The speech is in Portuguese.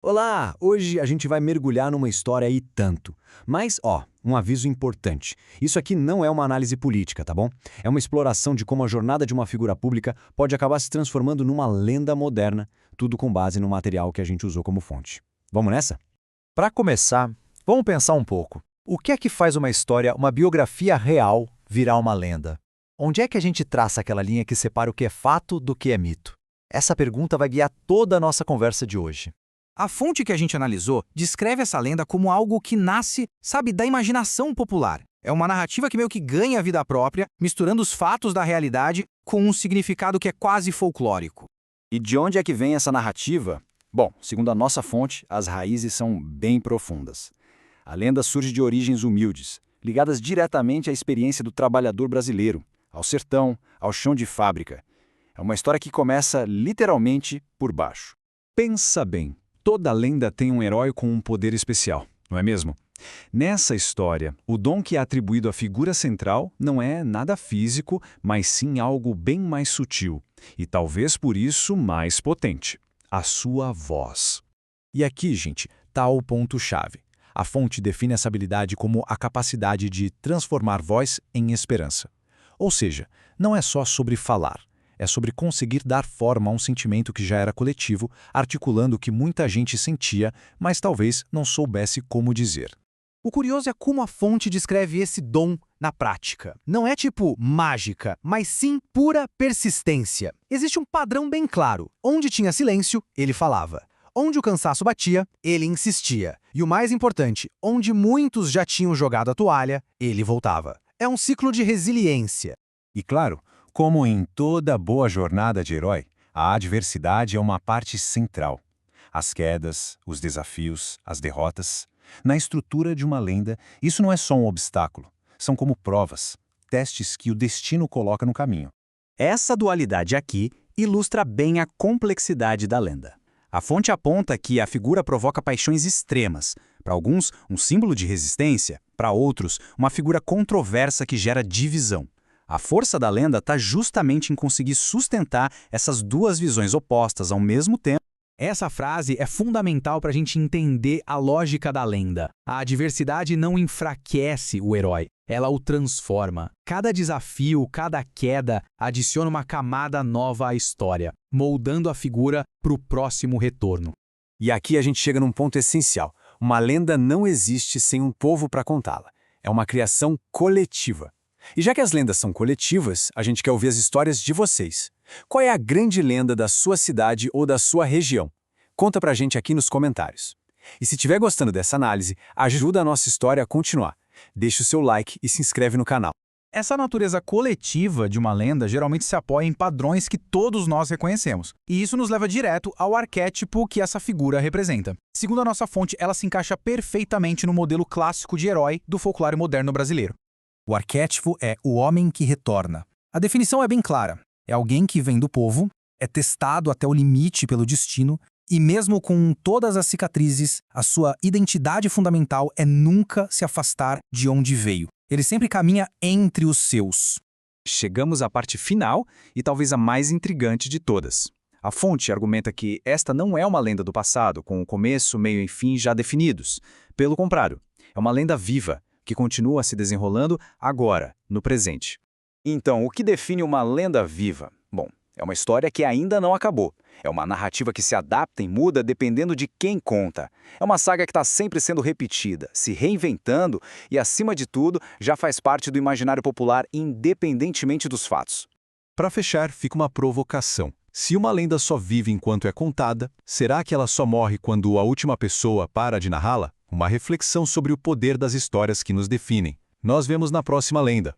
Olá! Hoje a gente vai mergulhar numa história e tanto. Mas, um aviso importante. Isso aqui não é uma análise política, tá bom? É uma exploração de como a jornada de uma figura pública pode acabar se transformando numa lenda moderna, tudo com base no material que a gente usou como fonte. Vamos nessa? Para começar, vamos pensar um pouco. O que é que faz uma história, uma biografia real, virar uma lenda? Onde é que a gente traça aquela linha que separa o que é fato do que é mito? Essa pergunta vai guiar toda a nossa conversa de hoje. A fonte que a gente analisou descreve essa lenda como algo que nasce, da imaginação popular. É uma narrativa que meio que ganha vida própria, misturando os fatos da realidade com um significado que é quase folclórico. E de onde é que vem essa narrativa? Bom, segundo a nossa fonte, as raízes são bem profundas. A lenda surge de origens humildes, ligadas diretamente à experiência do trabalhador brasileiro, ao sertão, ao chão de fábrica. É uma história que começa literalmente por baixo. Pensa bem. Toda lenda tem um herói com um poder especial, não é mesmo? Nessa história, o dom que é atribuído à figura central não é nada físico, mas sim algo bem mais sutil, e talvez por isso mais potente: a sua voz. E aqui, gente, está o ponto-chave. A fonte define essa habilidade como a capacidade de transformar voz em esperança. Ou seja, não é só sobre falar. É sobre conseguir dar forma a um sentimento que já era coletivo, articulando o que muita gente sentia, mas talvez não soubesse como dizer. O curioso é como a fonte descreve esse dom na prática. Não é tipo mágica, mas sim pura persistência. Existe um padrão bem claro. Onde tinha silêncio, ele falava. Onde o cansaço batia, ele insistia. E o mais importante, onde muitos já tinham jogado a toalha, ele voltava. É um ciclo de resiliência. E claro, como em toda boa jornada de herói, a adversidade é uma parte central. As quedas, os desafios, as derrotas. Na estrutura de uma lenda, isso não é só um obstáculo. São como provas, testes que o destino coloca no caminho. Essa dualidade aqui ilustra bem a complexidade da lenda. A fonte aponta que a figura provoca paixões extremas. Para alguns, um símbolo de resistência. Para outros, uma figura controversa que gera divisão. A força da lenda está justamente em conseguir sustentar essas duas visões opostas ao mesmo tempo. Essa frase é fundamental para a gente entender a lógica da lenda. A adversidade não enfraquece o herói, ela o transforma. Cada desafio, cada queda adiciona uma camada nova à história, moldando a figura para o próximo retorno. E aqui a gente chega num ponto essencial. Uma lenda não existe sem um povo para contá-la. É uma criação coletiva. E já que as lendas são coletivas, a gente quer ouvir as histórias de vocês. Qual é a grande lenda da sua cidade ou da sua região? Conta pra gente aqui nos comentários. E se estiver gostando dessa análise, ajuda a nossa história a continuar. Deixa o seu like e se inscreve no canal. Essa natureza coletiva de uma lenda geralmente se apoia em padrões que todos nós reconhecemos. E isso nos leva direto ao arquétipo que essa figura representa. Segundo a nossa fonte, ela se encaixa perfeitamente no modelo clássico de herói do folclore moderno brasileiro. O arquétipo é o homem que retorna. A definição é bem clara. É alguém que vem do povo, é testado até o limite pelo destino, e mesmo com todas as cicatrizes, a sua identidade fundamental é nunca se afastar de onde veio. Ele sempre caminha entre os seus. Chegamos à parte final e talvez a mais intrigante de todas. A fonte argumenta que esta não é uma lenda do passado, com o começo, meio e fim já definidos. Pelo contrário, é uma lenda viva, que continua se desenrolando agora, no presente. Então, o que define uma lenda viva? Bom, é uma história que ainda não acabou. É uma narrativa que se adapta e muda dependendo de quem conta. É uma saga que está sempre sendo repetida, se reinventando e, acima de tudo, já faz parte do imaginário popular independentemente dos fatos. Para fechar, fica uma provocação. Se uma lenda só vive enquanto é contada, será que ela só morre quando a última pessoa para de narrá-la? Uma reflexão sobre o poder das histórias que nos definem. Nós vemos na próxima lenda.